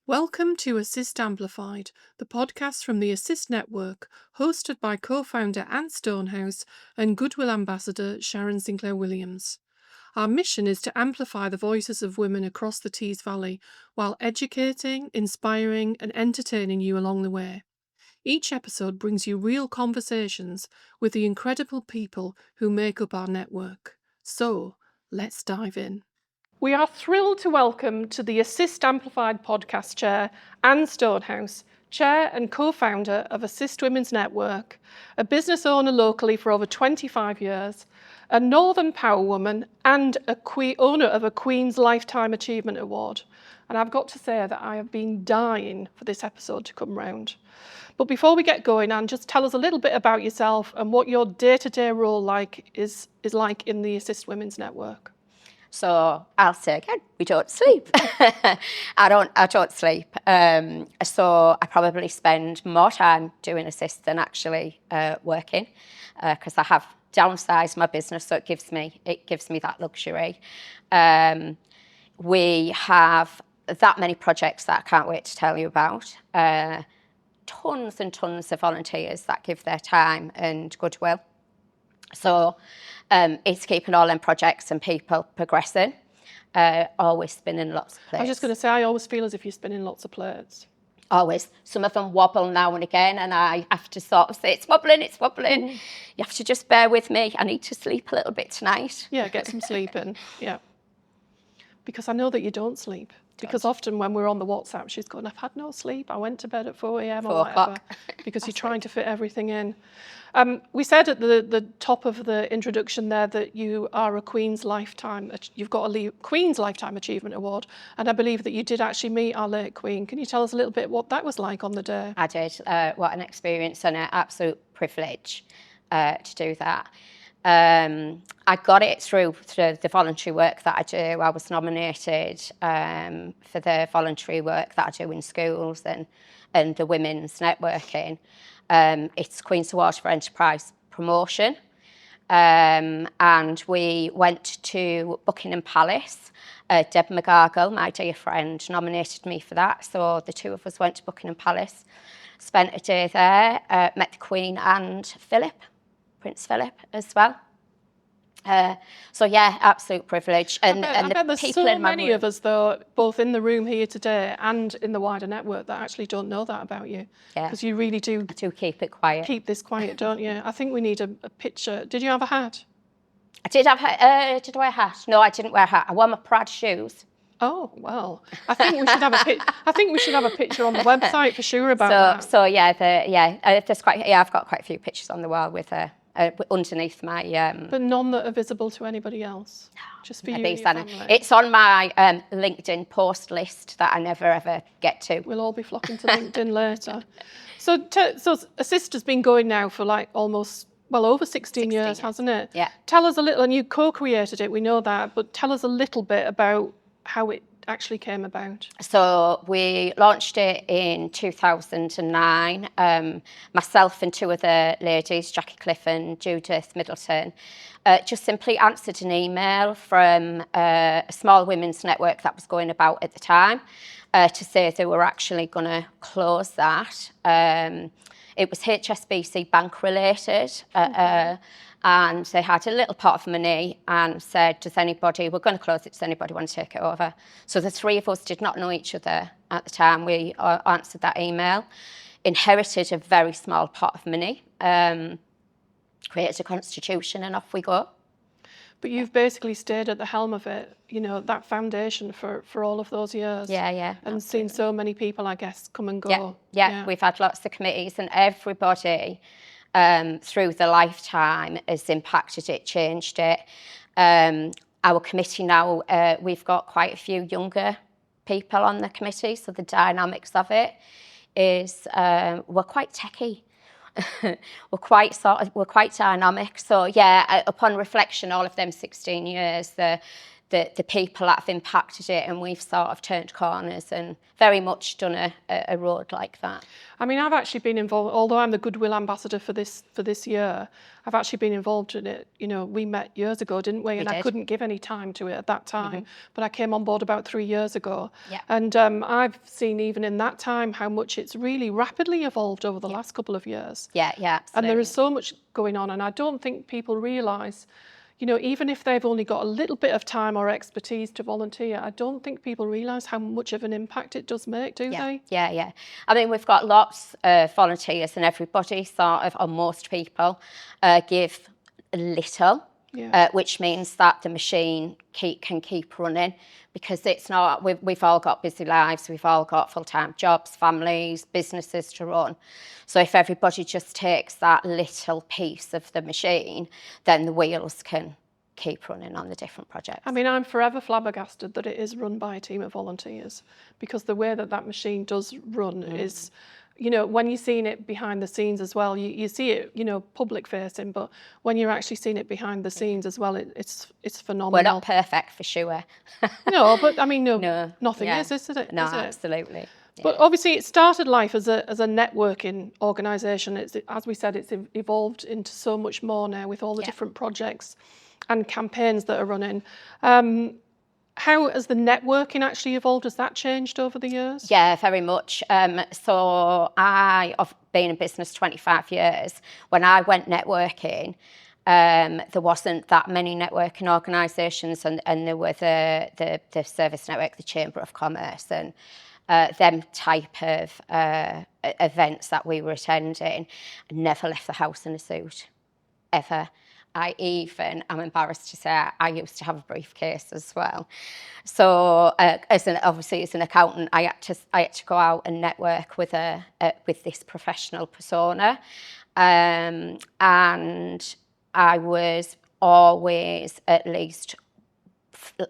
Welcome to Assist Amplified, the podcast from the Assist Network, hosted by co-founder Ann Stonehouse and Goodwill Ambassador Sharon Sinclair-Williams. Our mission is to amplify the voices of women across the Tees Valley while educating, inspiring and entertaining you along the way. Each episode brings you real conversations with the incredible people who make up our network. So, let's dive in. We are thrilled to welcome to the Assist Amplified podcast chair, Ann Stonehouse, chair and co-founder of Assist Women's Network, a business owner locally for over 25 years, a Northern Power woman and owner of a Queen's Lifetime Achievement Award. And I've got to say that I have been dying for this episode to come round. But before we get going, Ann, just tell us a little bit about yourself and what your day-to-day role is like in the Assist Women's Network. So I'll say again, we don't sleep. I don't sleep. So I probably spend more time doing Assist than actually working, because I have downsized my business, so it gives me that luxury. We have that many projects that I can't wait to tell you about. Tons and tons of volunteers that give their time and goodwill. So it's keeping all them projects and people progressing. Always spinning lots of plates. I was just going to say, I always feel as if you're spinning lots of plates. Always. Some of them wobble now and again, and I have to sort of say, it's wobbling. Mm. You have to just bear with me. I need to sleep a little bit tonight. Yeah, get some sleep in. Yeah. Because I know that you don't sleep. Because often when we're on the WhatsApp, she's going, I've had no sleep. I went to bed at 4 a.m. or whatever. Because you're trying to fit everything in. We said at the top of the introduction there that you are a Queen's Lifetime. You've got a Queen's Lifetime Achievement Award. And I believe that you did actually meet our late Queen. Can you tell us a little bit what that was like on the day? I did. What an experience and an absolute privilege to do that. I got it through the voluntary work that I do. I was nominated for the voluntary work that I do in schools and the women's networking. It's Queen's Award for Enterprise Promotion. And we went to Buckingham Palace. Deb McGargle, my dear friend, nominated me for that. So the two of us went to Buckingham Palace, spent a day there, met the Queen and Prince Philip as well. So yeah, absolute privilege. I bet there's so many of us, though, both in the room here today and in the wider network, that actually don't know that about you. Yeah. Because you really do. I do keep it quiet. Keep this quiet, don't you? I think we need a picture. Did you have a hat? I did have. Did I wear a hat? No, I didn't wear a hat. I wore my Prad shoes. Oh well, I think we should have a picture on the website for sure about that. So yeah, there's I've got quite a few pictures on the wall with underneath my. But none that are visible to anybody else. No, just for you and your family. It's on my LinkedIn post list that I never ever get to. We'll all be flocking to LinkedIn later. So Assist has been going now for like almost. Well, over 16 years, hasn't it? Yeah. Tell us a little, and you co-created it, we know that, but tell us a little bit about how it actually came about. So we launched it in 2009. Myself and two other ladies, Jackie Cliff and Judith Middleton, just simply answered an email from a small women's network that was going about at the time to say they were actually going to close that. It was HSBC bank related, and they had a little pot of money and said, we're going to close it, does anybody want to take it over? So the three of us did not know each other at the time. We answered that email, inherited a very small pot of money, created a constitution, and off we go. But you've basically stayed at the helm of it, you know, that foundation for all of those years. Yeah. And absolutely. Seen so many people, I guess, come and go. Yeah. We've had lots of committees, and everybody through the lifetime has impacted it, changed it. Our committee now, we've got quite a few younger people on the committee, so the dynamics of it is we're quite techie. we're quite dynamic. So yeah, upon reflection, all of them 16 years, the the people that have impacted it, and we've sort of turned corners and very much done a road like that. I mean, I've actually been involved, although I'm the Goodwill Ambassador for this year, I've actually been involved in it. You know, we met years ago, didn't we? And I couldn't give any time to it at that time, but I came on board about 3 years ago. Yeah. And I've seen even in that time how much it's really rapidly evolved over the last couple of years. Yeah, yeah, absolutely. And there is so much going on, and I don't think people realise, you know, even if they've only got a little bit of time or expertise to volunteer, I don't think people realise how much of an impact it does make, do they? Yeah, yeah. I mean, we've got lots of volunteers, and everybody sort of, or most people, give little, which means that the machine can keep running, because it's not, we've all got busy lives, we've all got full-time jobs, families, businesses to run. So if everybody just takes that little piece of the machine, then the wheels can keep running on the different projects. I mean, I'm forever flabbergasted that it is run by a team of volunteers, because the way that machine does run is, you know, when you're seeing it behind the scenes as well, you see it, you know, public facing, but when you're actually seeing it behind the scenes as well, it's phenomenal. We're not perfect for sure. No, but I mean, nothing is it? No, is it? absolutely. Yeah. But obviously it started life as a networking organisation. It's, as we said, it's evolved into so much more now with all the different projects and campaigns that are running. How has the networking actually evolved? Has that changed over the years? Yeah, very much. So I've been in business 25 years. When I went networking, there wasn't that many networking organisations, and there were the Service Network, the Chamber of Commerce, and them type of events that we were attending. I never left the house in a suit, ever. I'm embarrassed to say, I used to have a briefcase as well. So obviously as an accountant, I had to go out and network with this professional persona. And I was always at least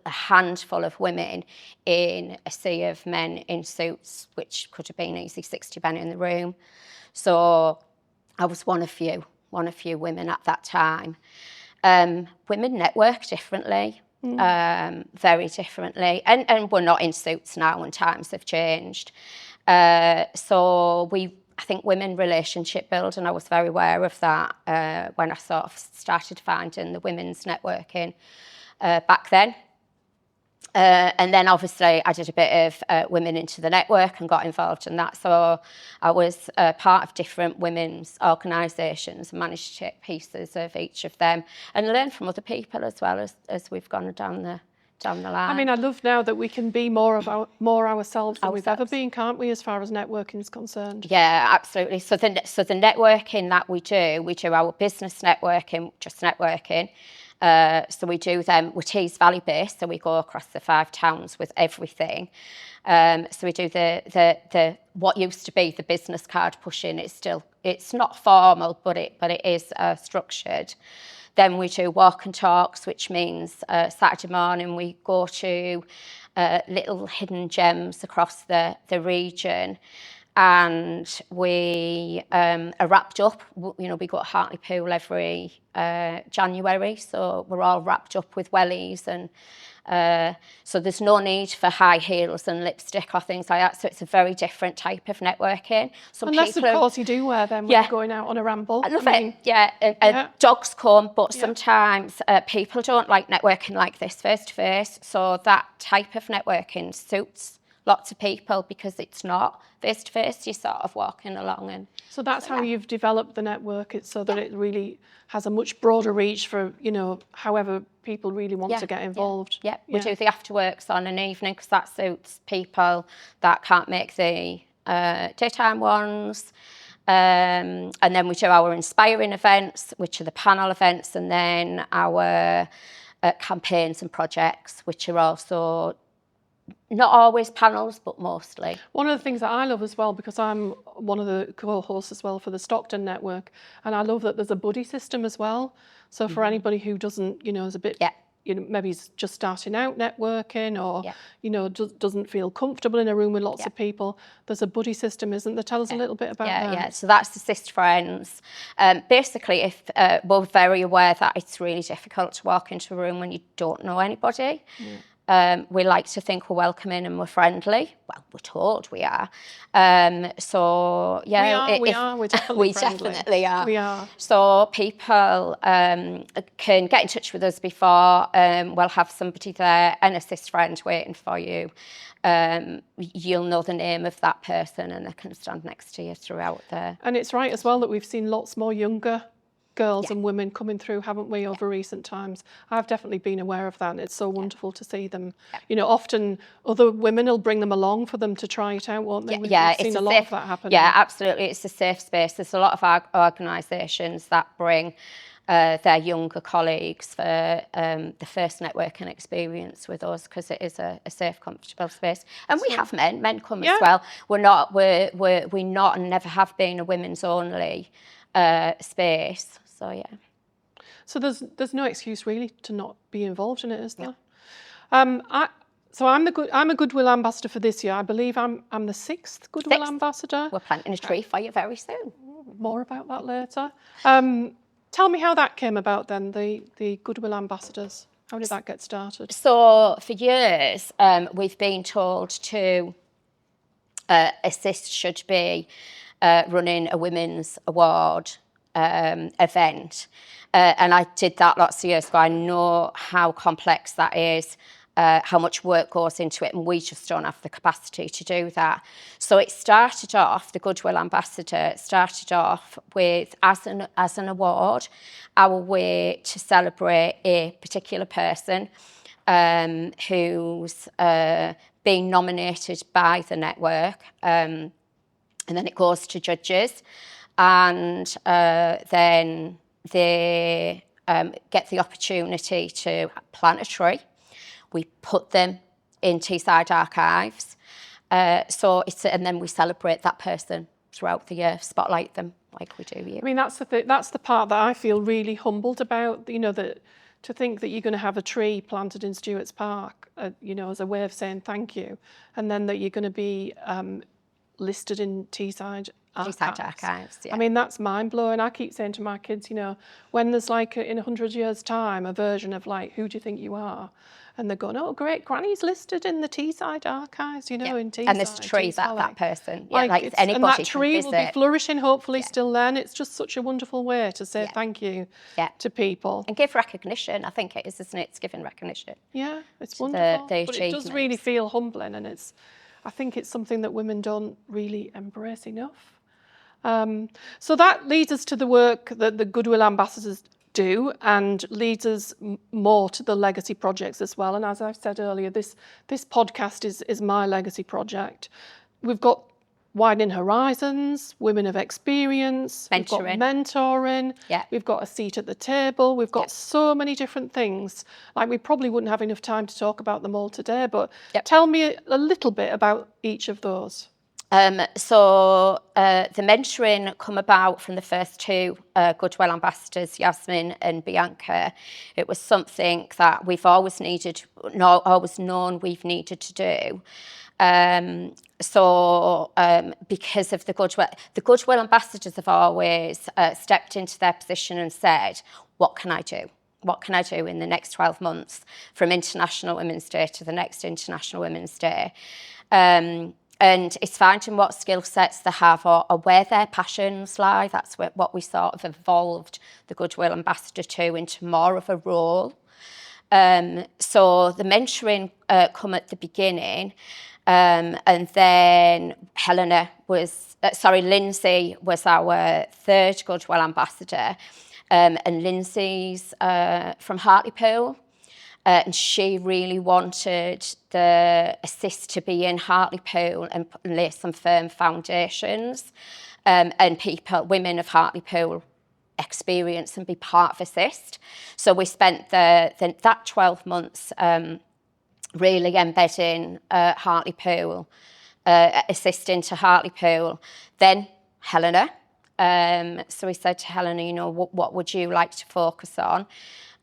a handful of women in a sea of men in suits, which could have been easily 60 men in the room. So I was one of few women at that time. Women network differently, very differently, and we're not in suits now, and times have changed. So I think women relationship build, and I was very aware of that when I sort of started finding the women's networking back then. And then obviously I did a bit of Women into the Network and got involved in that. So I was part of different women's organisations and managed to take pieces of each of them and learn from other people as well as we've gone down the line. I mean, I love now that we can be more ourselves than we've ever been, can't we, as far as networking is concerned? Yeah, absolutely. So the networking that we do our business networking, just networking. So we do them, we're Tees Valley based, so we go across the 5 towns with everything. So we do the what used to be the business card pushing. It's not formal, but it is structured. Then we do walk and talks, which means Saturday morning we go to little hidden gems across the region. And we are wrapped up. You know, we go to Hartlepool every January, so we're all wrapped up with wellies, and so there's no need for high heels and lipstick or things like that. So it's a very different type of networking. Unless, of course, you do wear them when you're going out on a ramble. I love it. Yeah, dogs come, but sometimes people don't like networking like this face to face. So that type of networking suits lots of people because it's not face to face. You're sort of walking along, and so that's how you've developed the network. It's so that it really has a much broader reach for, you know, however people really want to get involved. Yeah, we do the afterworks on an evening because that suits people that can't make the daytime ones. And then we do our inspiring events, which are the panel events, and then our campaigns and projects, which are also not always panels, but mostly. One of the things that I love as well, because I'm one of the co-hosts as well for the Stockton Network, and I love that there's a buddy system as well. So for anybody who doesn't, you know, is a bit maybe is just starting out networking, or Yeah. doesn't feel comfortable in a room with lots of people. There's a buddy system, isn't there? Tell us a little bit about that. Yeah. So that's Assist Friends. Basically, if we're very aware that it's really difficult to walk into a room when you don't know anybody. We like to think we're welcoming and we're friendly. Well, we're told we are. So yeah, we're definitely we friendly. definitely are. We are. So people can get in touch with us before. We'll have somebody there, an assist friend waiting for you. You'll know the name of that person and they can stand next to you throughout the... And it's right as well that we've seen lots more younger girls and women coming through, haven't we, over recent times? I've definitely been aware of that, and it's so wonderful to see them. Often other women will bring them along for them to try it out, won't they? We've seen a lot of that happen. Yeah, absolutely. It's a safe space. There's a lot of organisations that bring their younger colleagues for the first networking experience with us, because it is a safe, comfortable space. And we have men come as well. We're not and never have been a women's only space. So yeah. So there's no excuse really to not be involved in it, is there? I'm a Goodwill ambassador for this year. I believe I'm the 6th Goodwill ambassador. We're planting a tree for you very soon. More about that later. Tell me how that came about then, the Goodwill ambassadors. How did that get started? So for years, we've been told to Assist should be running a women's award event. And I did that lots of years ago. I know how complex that is, how much work goes into it, and we just don't have the capacity to do that. So it started off, the Goodwill Ambassador started off with, as an award, our way to celebrate a particular person who's being nominated by the network. And then it goes to judges, and then they get the opportunity to plant a tree. We put them in Teesside Archives. And then we celebrate that person throughout the year, spotlight them like we do here. I mean, that's the part that I feel really humbled about, that to think that you're going to have a tree planted in Stewart's Park, as a way of saying thank you, and then that you're going to be listed in Teesside Archives. Yeah. I mean, that's mind-blowing. I keep saying to my kids, when there's in 100 years' time a version of who do you think you are? And they're going, oh, great, Granny's listed in the Teesside Archives, in Teesside. And there's trees at that person. Yeah, anybody and that can tree visit. will be flourishing, hopefully, still then. It's just such a wonderful way to say thank you to people. And give recognition. I think it is, isn't it? It's giving recognition. Yeah, it's wonderful. The but it does really feel humbling, and I think it's something that women don't really embrace enough. So that leads us to the work that the Goodwill Ambassadors do, and leads us more to the legacy projects as well. And as I've said earlier, this podcast is my legacy project. We've got Widening Horizons, Women of Experience, mentoring. We've got mentoring, we've got a seat at the table, we've got so many different things. We probably wouldn't have enough time to talk about them all today, but tell me a little bit about each of those. So the mentoring come about from the first two Goodwill ambassadors, Yasmin and Bianca. It was something that we've always known we've needed to do. Because of the Goodwill ambassadors have always stepped into their position and said, what can I do? What can I do in the next 12 months from International Women's Day to the next International Women's Day? And it's finding what skill sets they have or where their passions lie. That's what we sort of evolved the Goodwill Ambassador to, into more of a role. So the mentoring come at the beginning, and then Lindsay was our third Goodwill Ambassador, and Lindsay's from Hartlepool. And she really wanted the Assist to be in Hartlepool and lay some firm foundations, and women of Hartlepool experience and be part of Assist. So we spent that 12 months really embedding Hartlepool, Assist into Hartlepool. Then Helena. So we said to Helena, what would you like to focus on?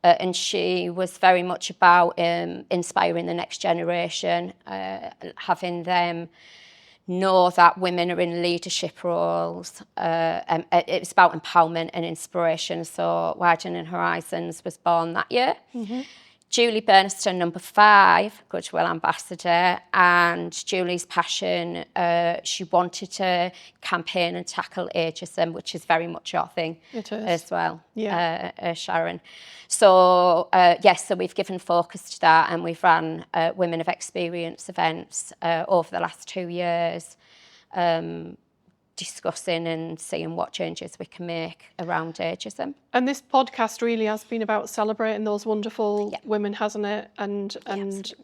and she was very much about inspiring the next generation, having them know that women are in leadership roles. And it's about empowerment and inspiration. So Widening Horizons was born that year. Julie Burniston, number 5, Goodwill Ambassador, and Julie's passion, she wanted to campaign and tackle ageism, which is very much your thing as well, Sharon. So, yes, so we've given focus to that, and we've run Women of Experience events over the last 2 years, discussing and seeing what changes we can make around ageism. And this podcast really has been about celebrating those wonderful women, hasn't it? And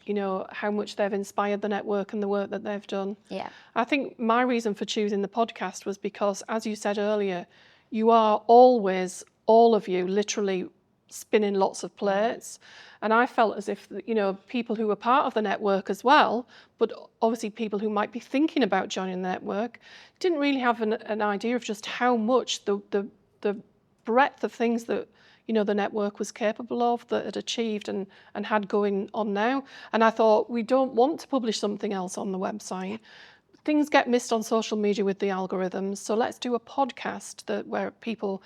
you know, how much they've inspired the network and the work that they've done. Yeah. I think my reason for choosing the podcast was because, as you said earlier, you are always, all of you, literally spinning lots of plates. And I felt as if, you know, people who were part of the network as well, but obviously people who might be thinking about joining the network, didn't really have an idea of just how much the breadth of things that, you know, the network was capable of, that it achieved and had going on now. And I thought, we don't want to publish something else on the website. Things get missed on social media with the algorithms, so let's do a podcast where people,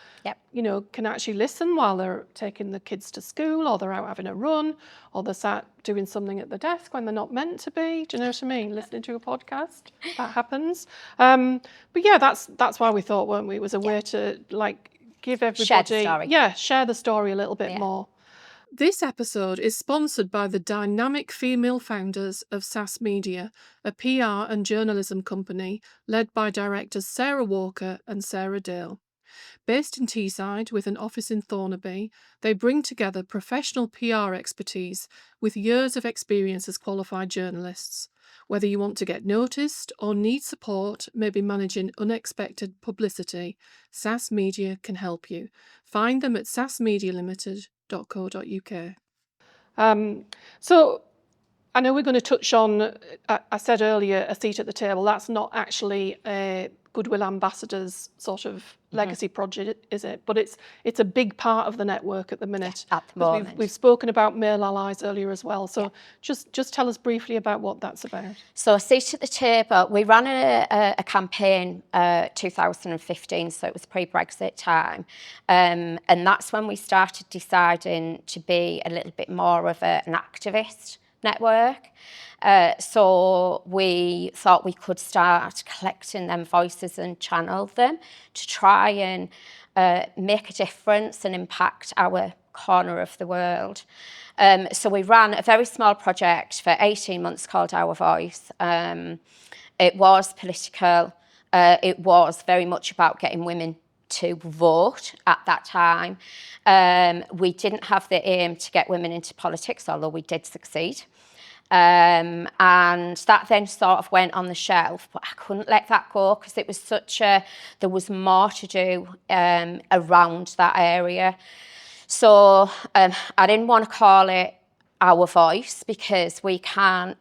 you know, can actually listen while they're taking the kids to school, or they're out having a run, or they're sat doing something at the desk when they're not meant to be. Do you know what I mean? Listening to a podcast, that happens. But yeah, that's why we thought, weren't we? It was a way to give everybody, share the story a little bit more. This episode is sponsored by the dynamic female founders of SAS Media, a PR and journalism company led by directors Sarah Walker and Sarah Dale. Based in Teesside with an office in Thornaby, they bring together professional PR expertise with years of experience as qualified journalists. Whether you want to get noticed or need support, maybe managing unexpected publicity, SAS Media can help you. Find them at sasmedialimited.co.uk. So I know we're going to touch on, I said earlier, a seat at the table. That's not actually a Goodwill Ambassadors sort of legacy project, is it? But it's a big part of the network at the minute. At the moment. We've spoken about male allies earlier as well. So just tell us briefly about what that's about. So a seat at the table, we ran a campaign 2015, so it was pre-Brexit time. And that's when we started deciding to be a little bit more of an activist network. So we thought we could start collecting them voices and channel them to try and make a difference and impact our corner of the world. So we ran a very small project for 18 months called Our Voice. It was political. It was very much about getting women to vote at that time. We didn't have the aim to get women into politics, although we did succeed. And that then sort of went on the shelf, but I couldn't let that go because it was there was more to do around that area. So I didn't want to call it Our Voice because we can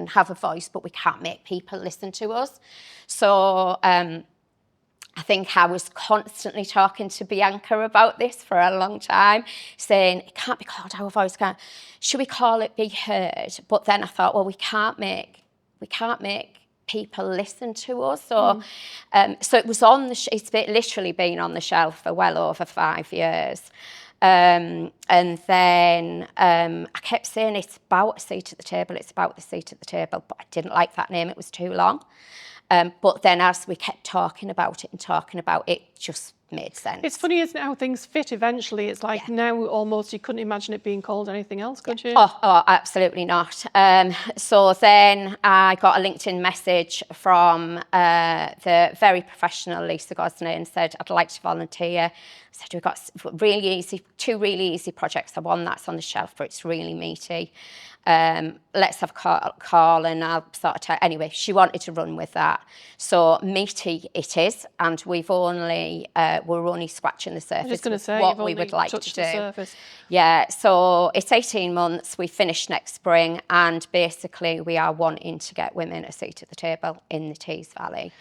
have a voice, but we can't make people listen to us. So I think I was constantly talking to Bianca about this for a long time, saying it can't be called Our Voice. Should we call it Be Heard? But then I thought, well, we can't make people listen to us. So, so it was it's literally been on the shelf for well over 5 years. And then I kept saying it's about a seat at the table. It's about the seat at the table, but I didn't like that name. It was too long. But then as we kept talking about it just made sense. It's funny, isn't it, how things fit eventually? It's like now almost you couldn't imagine it being called anything else, could you? Oh, absolutely not. So then I got a LinkedIn message from the very professional Lisa Gosney and said, I'd like to volunteer. I said, we've got two really easy projects. The one that's on the shelf, but it's really meaty. Let's have a call and I'll sort of tell. Anyway, she wanted to run with that. So meaty it is, and we're only scratching the surface. I was just going to say, what we would like to do. The surface. Yeah, so it's 18 months. We finish next spring, and basically we are wanting to get women a seat at the table in the Tees Valley.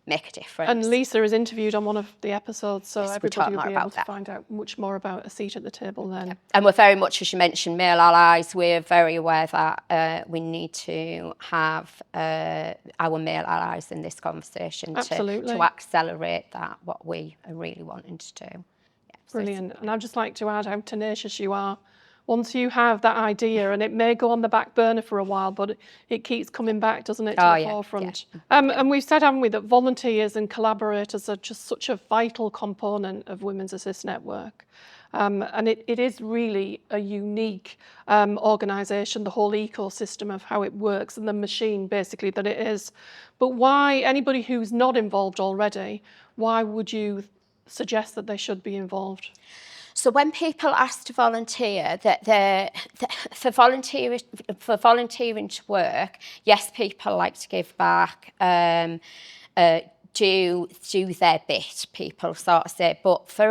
make a difference. And Lisa is interviewed on one of the episodes, so Yes, everybody will be able to that. find out much more about a seat at the table then. And we're very much, as you mentioned, male allies. We're very aware that we need to have our male allies in this conversation to accelerate that, what we are really wanting to do. Yeah, brilliant. And I'd just like to add how tenacious you are. Once you have that idea, and it may go on the back burner for a while, but it keeps coming back, doesn't it, to the forefront? Yeah. And we've said, haven't we, that volunteers and collaborators are just such a vital component of Women's Assist Network. And it is really a unique organisation, the whole ecosystem of how it works and the machine, basically, that it is. But why, anybody who's not involved already, why would you suggest that they should be involved? So when people ask to volunteer, for volunteering to work, yes, people like to give back, do their bit, people sort of say, but for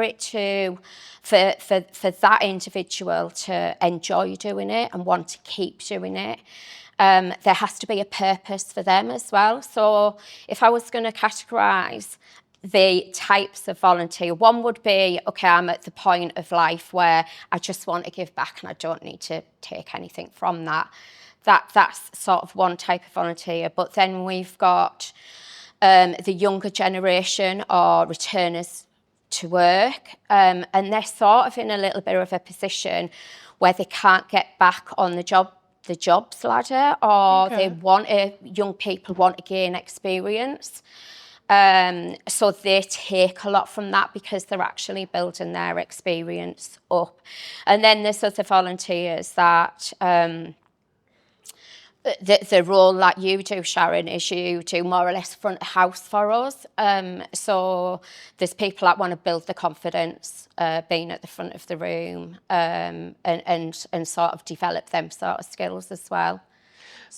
that individual to enjoy doing it and want to keep doing it, there has to be a purpose for them as well. So if I was going to categorise the types of volunteer, one would be, okay, I'm at the point of life where I just want to give back and I don't need to take anything from that. That's sort of one type of volunteer. But then we've got the younger generation or returners to work, and they're sort of in a little bit of a position where they can't get back on the jobs ladder, or young people want to gain experience. So they take a lot from that because they're actually building their experience up. And then there's other volunteers that the role that you do, Sharon, is you do more or less front of house for us. So there's people that want to build the confidence, being at the front of the room, and sort of develop them sort of skills as well.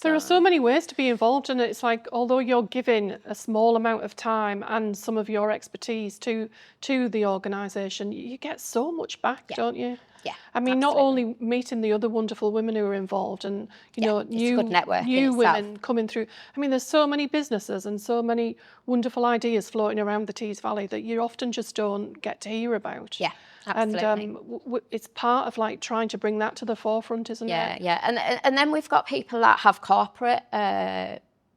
There are so many ways to be involved, and it's like, although you're giving a small amount of time and some of your expertise to the organisation, you get so much back, don't you? Yeah. I mean, not only meeting the other wonderful women who are involved and, you know, new women coming through. I mean, there's so many businesses and so many wonderful ideas floating around the Tees Valley that you often just don't get to hear about. Yeah, absolutely. And it's part of like trying to bring that to the forefront, isn't it? Yeah. And then we've got people that have corporate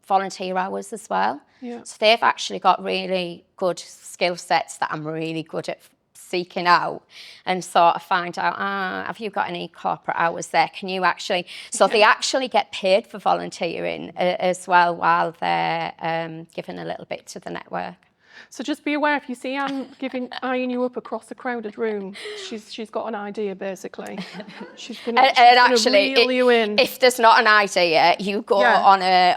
volunteer hours as well. Yeah. So they've actually got really good skill sets that I'm really good at seeking out and sort of find out, have you got any corporate hours there? Can you actually, so they actually get paid for volunteering as well while they're giving a little bit to the network. So just be aware, if you see Anne eyeing you up across a crowded room, she's got an idea basically. She's gonna reel you in. If there's not an idea, you go on a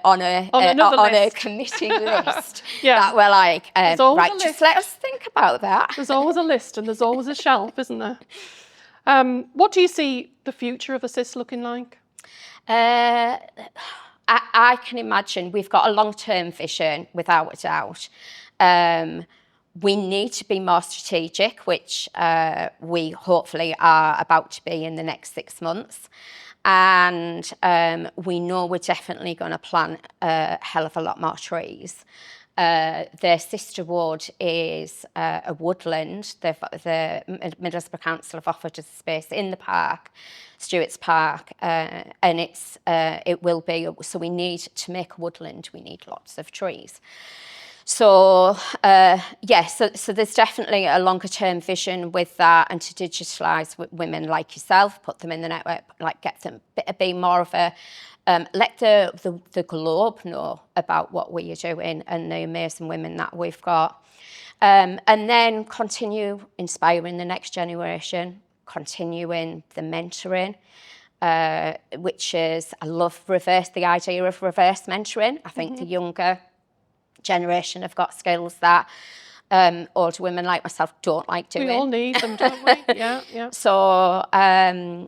committee list that we're like, right, just let us think about that. There's always a list and there's always a shelf, isn't there? What do you see the future of Assist looking like? I can imagine we've got a long-term vision, without a doubt. We need to be more strategic, which we hopefully are about to be in the next 6 months. And we know we're definitely going to plant a hell of a lot more trees. Their sister ward is a woodland. The Middlesbrough Council have offered us space in the park, Stewart's Park, and it will be. So we need to make a woodland. We need lots of trees. So so there's definitely a longer term vision with that, and to digitalise women like yourself, put them in the network, like get them be more of a let the globe know about what we are doing and the amazing women that we've got, and then continue inspiring the next generation, continuing the mentoring. Which is, I love the idea of reverse mentoring. I think the younger generation have got skills that older women like myself don't like doing. We all need them, don't we? Yeah. So do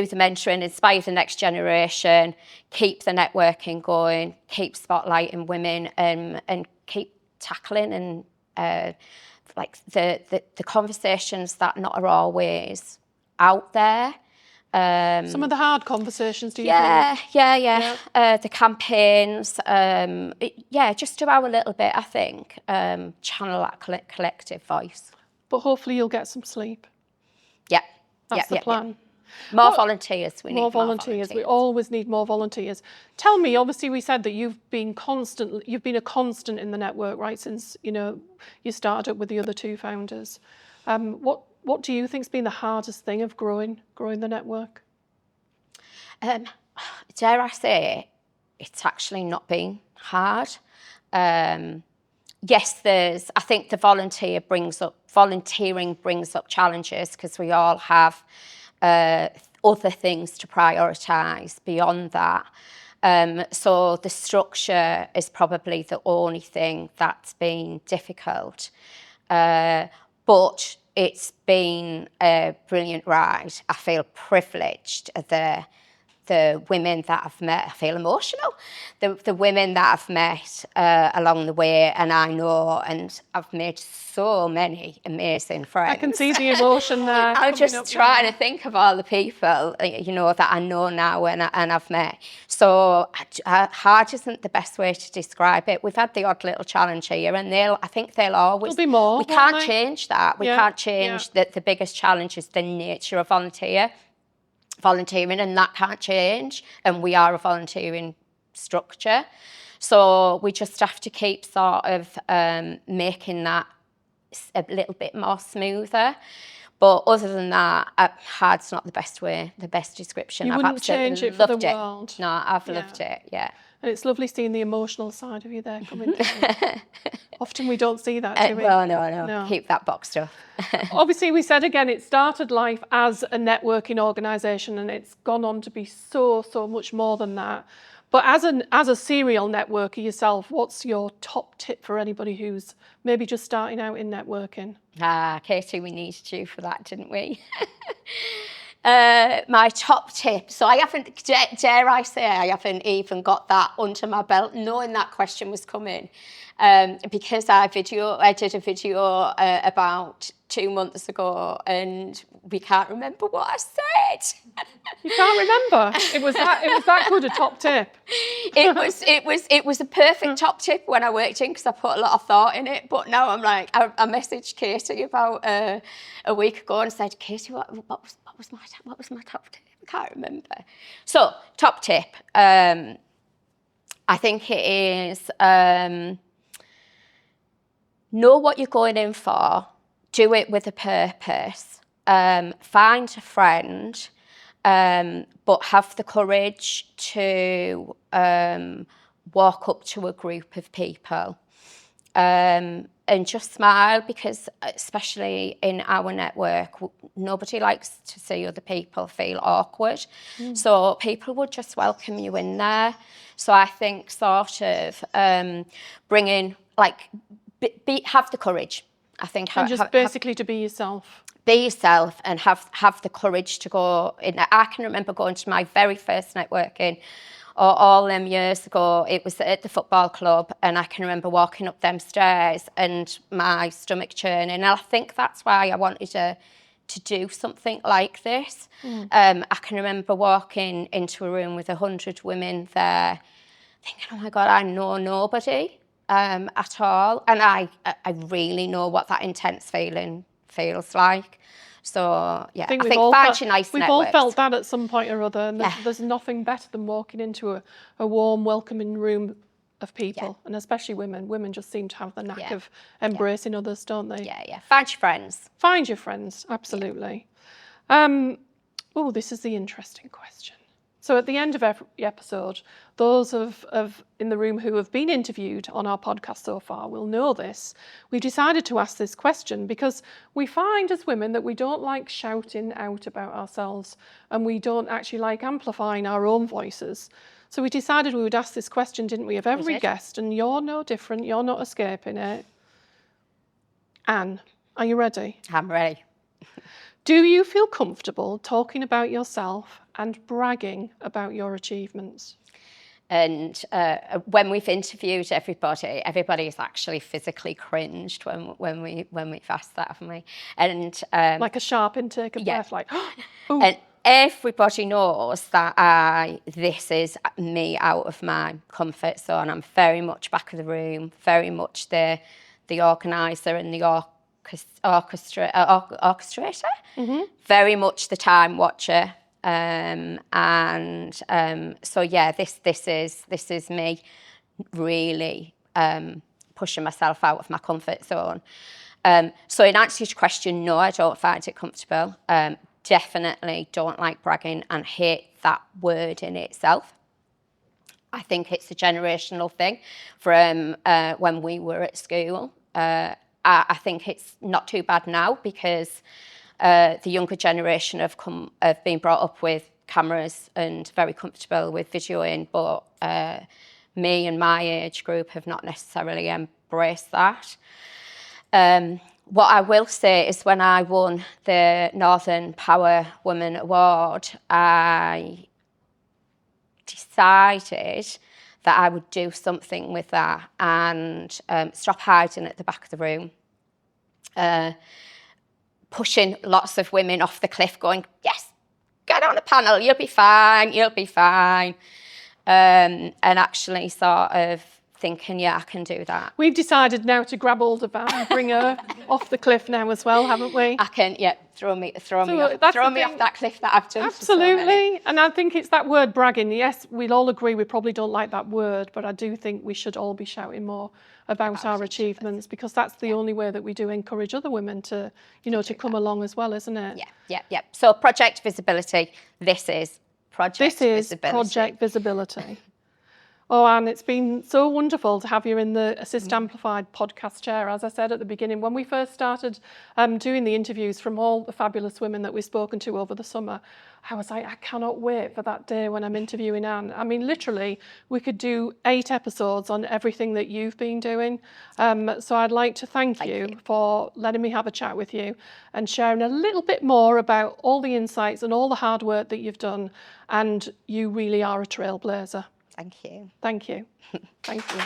the mentoring, inspire the next generation, keep the networking going, keep spotlighting women, and keep tackling and like the conversations that not are always out there. Some of the hard conversations, do you Yeah. think? The campaigns, just do our little bit, I think. Channel that collective voice. But hopefully you'll get some sleep. Yeah. That's the plan. More volunteers. We need more volunteers. We always need more volunteers. Tell me, obviously we said that you've been a constant in the network, right, since, you started up with the other two founders. What do you think's been the hardest thing of growing the network? Dare I say, it's actually not been hard. Yes, I think the volunteering brings up challenges because we all have other things to prioritise beyond that. So the structure is probably the only thing that's been difficult. But it's been a brilliant ride. I feel privileged. The women that I've met, I feel emotional. The women that I've met along the way, and I know, and I've made so many amazing friends. I can see the emotion there. I'm just trying to think of all the people, that I know now and I've met. So hard isn't the best way to describe it. We've had the odd little challenge here, and I think they'll always. There'll be more. We can't change that. We can't change that. The biggest challenge is the nature of volunteering, and that can't change, and we are a volunteering structure, so we just have to keep sort of making that a little bit more smoother. But other than that, hard's not the best description. You wouldn't change it for the world. No, I've loved it. Yeah. And it's lovely seeing the emotional side of you there coming through. Often we don't see that, do we? Well, no. Keep that boxed up. Obviously, we said again, it started life as a networking organisation, and it's gone on to be so much more than that. But as a serial networker yourself, what's your top tip for anybody who's maybe just starting out in networking? Katie, we needed you for that, didn't we? My top tip. So I haven't, dare I say, I haven't even got that under my belt, knowing that question was coming. Because I did a video about 2 months ago, and we can't remember what I said. You can't remember? It was that good a top tip. It was a perfect top tip when I worked in, because I put a lot of thought in it. But now I'm like, I messaged Katie about a week ago and said, Katie, what was my top tip? I can't remember. So top tip, I think it is know what you're going in for. Do it with a purpose. Find a friend, but have the courage to walk up to a group of people and just smile, because especially in our network, nobody likes to see other people feel awkward. So people would just welcome you in there. So I think sort of bringing, like, have the courage. I think basically to be yourself. Be yourself and have the courage to go in. I can remember going to my very first networking all them years ago. It was at the football club, and I can remember walking up them stairs and my stomach churning. And I think that's why I wanted to do something like this. I can remember walking into a room with 100 women there, thinking, oh my God, I know nobody at all. And I really know what that intense feeling feels like. So, yeah, I think find your nice networks. We've all felt that at some point or other, and there's nothing better than walking into a warm, welcoming room of people, and especially women. Women just seem to have the knack of embracing others, don't they? Yeah. Find your friends. Find your friends, absolutely. Oh, this is the interesting question. So at the end of every episode, those in the room who have been interviewed on our podcast so far will know this. We've decided to ask this question because we find as women that we don't like shouting out about ourselves, and we don't actually like amplifying our own voices. So we decided we would ask this question, didn't we, of every guest, and you're no different. You're not escaping it. Anne, are you ready? I'm ready. Do you feel comfortable talking about yourself and bragging about your achievements? And when we've interviewed everybody's actually physically cringed when we've asked that, haven't we? And like a sharp intake of breath, like, and everybody knows that this is me out of my comfort zone. I'm very much back of the room, very much the organiser and the orchestrator, very much the time watcher. So yeah, this is me really pushing myself out of my comfort zone. So in answer to your question, no, I don't find it comfortable. Definitely don't like bragging and hate that word in itself. I think it's a generational thing from when we were at school. I think it's not too bad now because the younger generation have been brought up with cameras and very comfortable with videoing, but me and my age group have not necessarily embraced that. What I will say is when I won the Northern Power Woman Award, I decided that I would do something with that and stop hiding at the back of the room, pushing lots of women off the cliff going, yes, get on a panel, you'll be fine, and actually sort of thinking, yeah, I can do that. We've decided now to grab hold of Anne and bring her off the cliff now as well, haven't we? I can, yeah, throw me off that cliff that I've done. Absolutely. And I think it's that word bragging. Yes, we'll all agree we probably don't like that word, but I do think we should all be shouting more about our achievements, because that's the only way that we do encourage other women to, to come along as well, isn't it? Yeah. So project visibility, this is project visibility. Oh, Anne, it's been so wonderful to have you in the Assist Amplified podcast chair. As I said at the beginning, when we first started doing the interviews from all the fabulous women that we've spoken to over the summer, I was like, I cannot wait for that day when I'm interviewing Anne. I mean, literally, we could do 8 episodes on everything that you've been doing. So I'd like to thank you for letting me have a chat with you and sharing a little bit more about all the insights and all the hard work that you've done. And you really are a trailblazer. Thank you. Thank you. Thank you.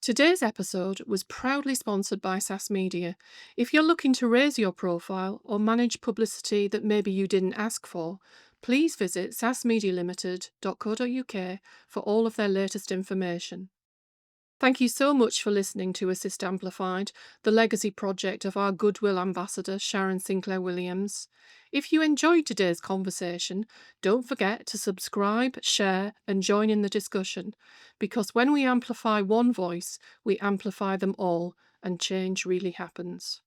Today's episode was proudly sponsored by SAS Media. If you're looking to raise your profile or manage publicity that maybe you didn't ask for, please visit sasmedialimited.co.uk for all of their latest information. Thank you so much for listening to Assist Amplified, the legacy project of our Goodwill Ambassador, Sharon Sinclair-Williams. If you enjoyed today's conversation, don't forget to subscribe, share, and join in the discussion, because when we amplify one voice, we amplify them all, and change really happens.